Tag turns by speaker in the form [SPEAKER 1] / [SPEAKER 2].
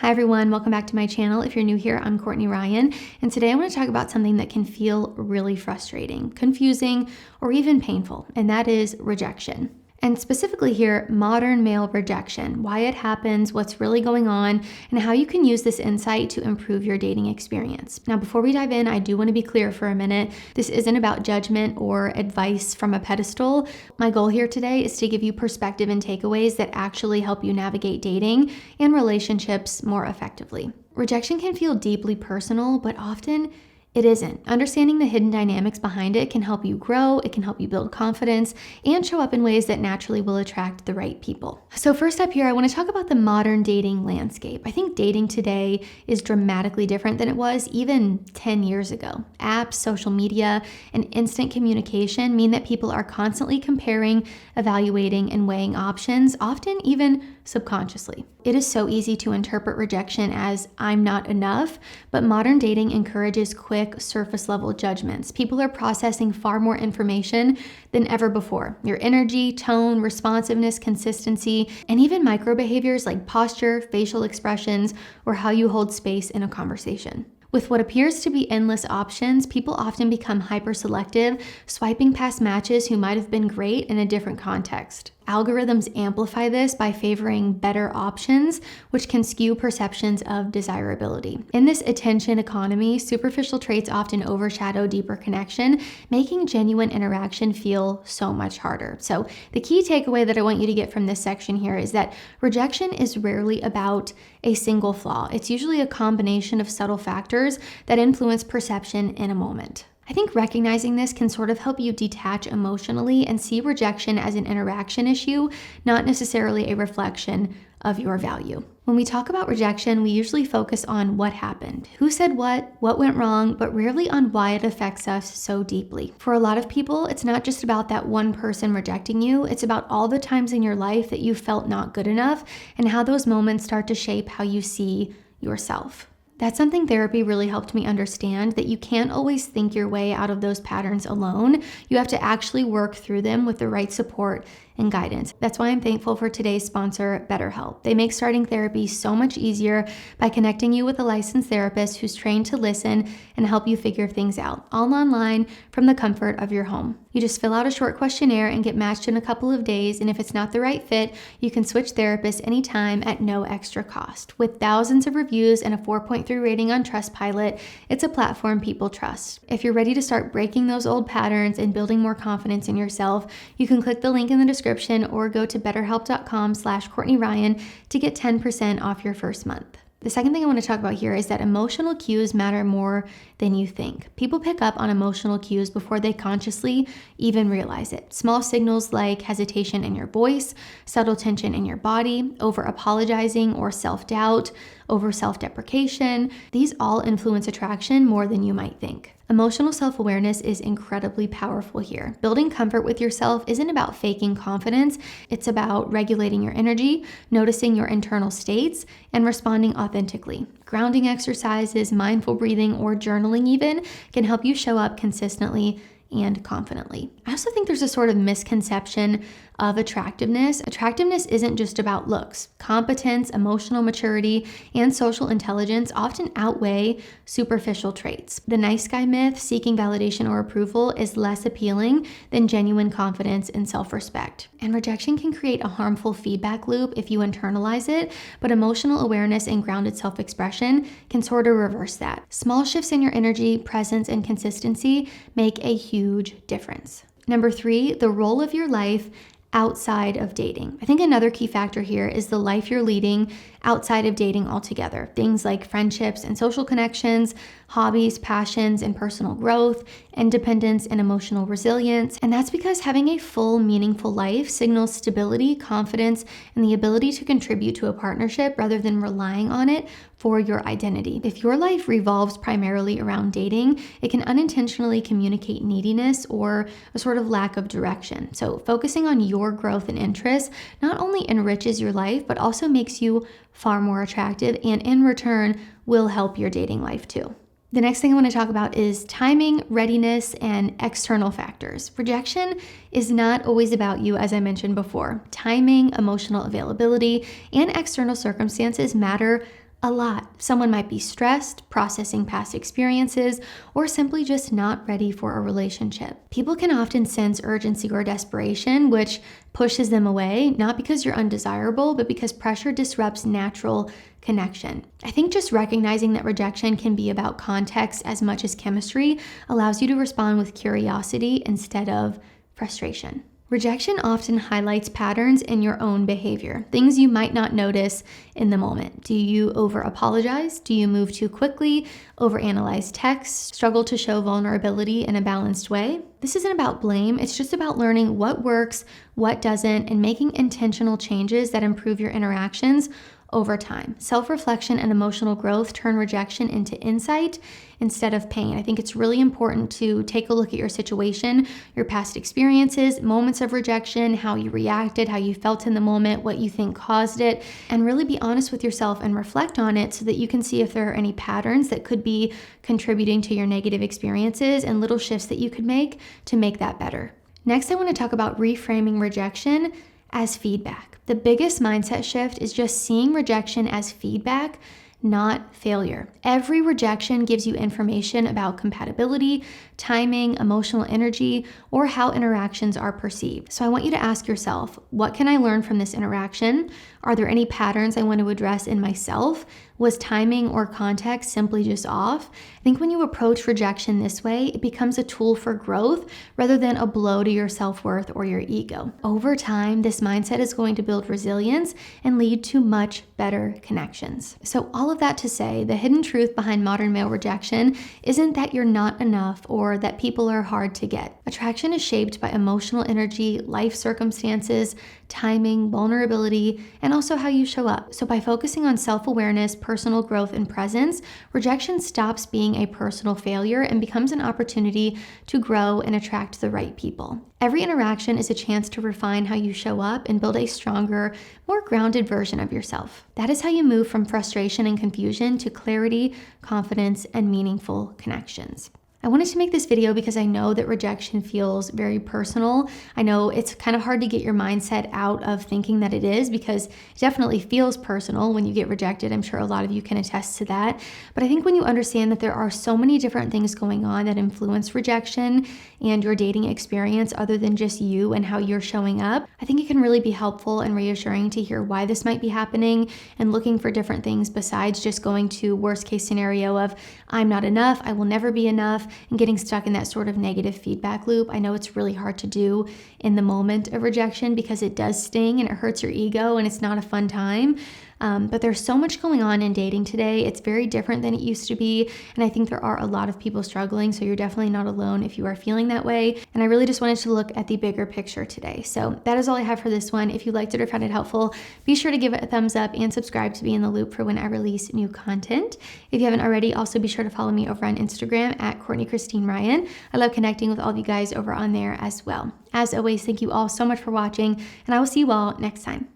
[SPEAKER 1] Hi everyone, welcome back to my channel. If you're new here, I'm Courtney Ryan, and today I want to talk about something that can feel really frustrating, confusing, or even painful, and that is rejection. And specifically here, modern male rejection, why it happens, what's really going on, and how you can use this insight to improve your dating experience. Now, before we dive in, I do want to be clear for a minute. This isn't about judgment or advice from a pedestal. My goal here today is to give you perspective and takeaways that actually help you navigate dating and relationships more effectively. Rejection can feel deeply personal, but often it isn't. Understanding the hidden dynamics behind it can help you grow, it can help you build confidence, and show up in ways that naturally will attract the right people. So first up here, I want to talk about the modern dating landscape. I think dating today is dramatically different than it was even 10 years ago. Apps, social media, and instant communication mean that people are constantly comparing, evaluating, and weighing options, often even subconsciously. It is so easy to interpret rejection as I'm not enough, but modern dating encourages quick surface level judgments. People are processing far more information than ever before. Your energy, tone, responsiveness, consistency, and even micro behaviors like posture, facial expressions, or how you hold space in a conversation. With what appears to be endless options, people often become hyper-selective, swiping past matches who might have been great in a different context. Algorithms amplify this by favoring better options, which can skew perceptions of desirability. In this attention economy, superficial traits often overshadow deeper connection, making genuine interaction feel so much harder. So the key takeaway that I want you to get from this section here is that rejection is rarely about a single flaw. It's usually a combination of subtle factors that influence perception in a moment. I think recognizing this can sort of help you detach emotionally and see rejection as an interaction issue, not necessarily a reflection of your value. When we talk about rejection, we usually focus on what happened, who said what went wrong, but rarely on why it affects us so deeply. For a lot of people, it's not just about that one person rejecting you, it's about all the times in your life that you felt not good enough and how those moments start to shape how you see yourself. That's something therapy really helped me understand, that you can't always think your way out of those patterns alone. You have to actually work through them with the right support and guidance. That's why I'm thankful for today's sponsor, BetterHelp. They make starting therapy so much easier by connecting you with a licensed therapist who's trained to listen and help you figure things out, all online from the comfort of your home. You just fill out a short questionnaire and get matched in a couple of days, and if it's not the right fit, you can switch therapists anytime at no extra cost. With thousands of reviews and a 4.3 rating on Trustpilot, it's a platform people trust. If you're ready to start breaking those old patterns and building more confidence in yourself, you can click the link in the description or go to betterhelp.com/Courtney Ryan to get 10% off your first month. The second thing I want to talk about here is that emotional cues matter more than you think. People pick up on emotional cues before they consciously even realize it. Small signals like hesitation in your voice, subtle tension in your body, over apologizing or self-doubt, over self-deprecation, these all influence attraction more than you might think. Emotional self-awareness is incredibly powerful here. Building comfort with yourself isn't about faking confidence. It's about regulating your energy, noticing your internal states, and responding authentically. Grounding exercises, mindful breathing, or journaling even can help you show up consistently and confidently. I also think there's a sort of misconception of attractiveness. Attractiveness isn't just about looks. Competence, emotional maturity, and social intelligence often outweigh superficial traits. The nice guy myth, seeking validation or approval, is less appealing than genuine confidence and self-respect. And rejection can create a harmful feedback loop if you internalize it, but emotional awareness and grounded self-expression can sort of reverse that. Small shifts in your energy, presence, and consistency make a huge difference. Number 3, the role of your life outside of dating. I think another key factor here is the life you're leading outside of dating altogether. Things like friendships and social connections, hobbies, passions, and personal growth, independence and emotional resilience. And that's because having a full, meaningful life signals stability, confidence, and the ability to contribute to a partnership rather than relying on it for your identity. If your life revolves primarily around dating, it can unintentionally communicate neediness or a sort of lack of direction. So focusing on your growth and interests not only enriches your life, but also makes you far more attractive, and in return will help your dating life too. The next thing I want to talk about is timing, readiness, and external factors. Rejection is not always about you, as I mentioned before. Timing, emotional availability, and external circumstances matter A lot. Someone might be stressed, processing past experiences, or simply just not ready for a relationship. People can often sense urgency or desperation, which pushes them away, not because you're undesirable, but because pressure disrupts natural connection. I think just recognizing that rejection can be about context as much as chemistry allows you to respond with curiosity instead of frustration. Rejection often highlights patterns in your own behavior, things you might not notice in the moment. Do you over-apologize? Do you move too quickly? Overanalyze texts? Struggle to show vulnerability in a balanced way? This isn't about blame. It's just about learning what works, what doesn't, and making intentional changes that improve your interactions over time. Self-reflection and emotional growth turn rejection into insight instead of pain. I think it's really important to take a look at your situation, your past experiences, moments of rejection, how you reacted, how you felt in the moment, what you think caused it, and really be honest with yourself and reflect on it so that you can see if there are any patterns that could be contributing to your negative experiences and little shifts that you could make to make that better. Next, I want to talk about reframing rejection as feedback. The biggest mindset shift is just seeing rejection as feedback, not failure. Every rejection gives you information about compatibility, timing, emotional energy, or how interactions are perceived. So I want you to ask yourself, what can I learn from this interaction? Are there any patterns I want to address in myself? Was timing or context simply just off? I think when you approach rejection this way, it becomes a tool for growth rather than a blow to your self-worth or your ego. Over time, this mindset is going to build resilience and lead to much better connections. So all of that to say, the hidden truth behind modern male rejection isn't that you're not enough or that people are hard to get. Attraction is shaped by emotional energy, life circumstances, timing, vulnerability, and also how you show up. So by focusing on self-awareness, personal growth, and presence, rejection stops being a personal failure and becomes an opportunity to grow and attract the right people. Every interaction is a chance to refine how you show up and build a stronger, more grounded version of yourself. That is how you move from frustration and confusion to clarity, confidence, and meaningful connections. I wanted to make this video because I know that rejection feels very personal. I know it's kind of hard to get your mindset out of thinking that it is because it definitely feels personal when you get rejected. I'm sure a lot of you can attest to that. But I think when you understand that there are so many different things going on that influence rejection and your dating experience other than just you and how you're showing up, I think it can really be helpful and reassuring to hear why this might be happening and looking for different things besides just going to worst case scenario of I'm not enough, I will never be enough, and getting stuck in that sort of negative feedback loop. I know it's really hard to do in the moment of rejection because it does sting and it hurts your ego and it's not a fun time. But there's so much going on in dating today. It's very different than it used to be. And I think there are a lot of people struggling. So you're definitely not alone if you are feeling that way. And I really just wanted to look at the bigger picture today. So that is all I have for this one. If you liked it or found it helpful, be sure to give it a thumbs up and subscribe to be in the loop for when I release new content. If you haven't already, also be sure to follow me over on Instagram at Courtney Christine Ryan. I love connecting with all of you guys over on there as well. As always, thank you all so much for watching, and I will see you all next time.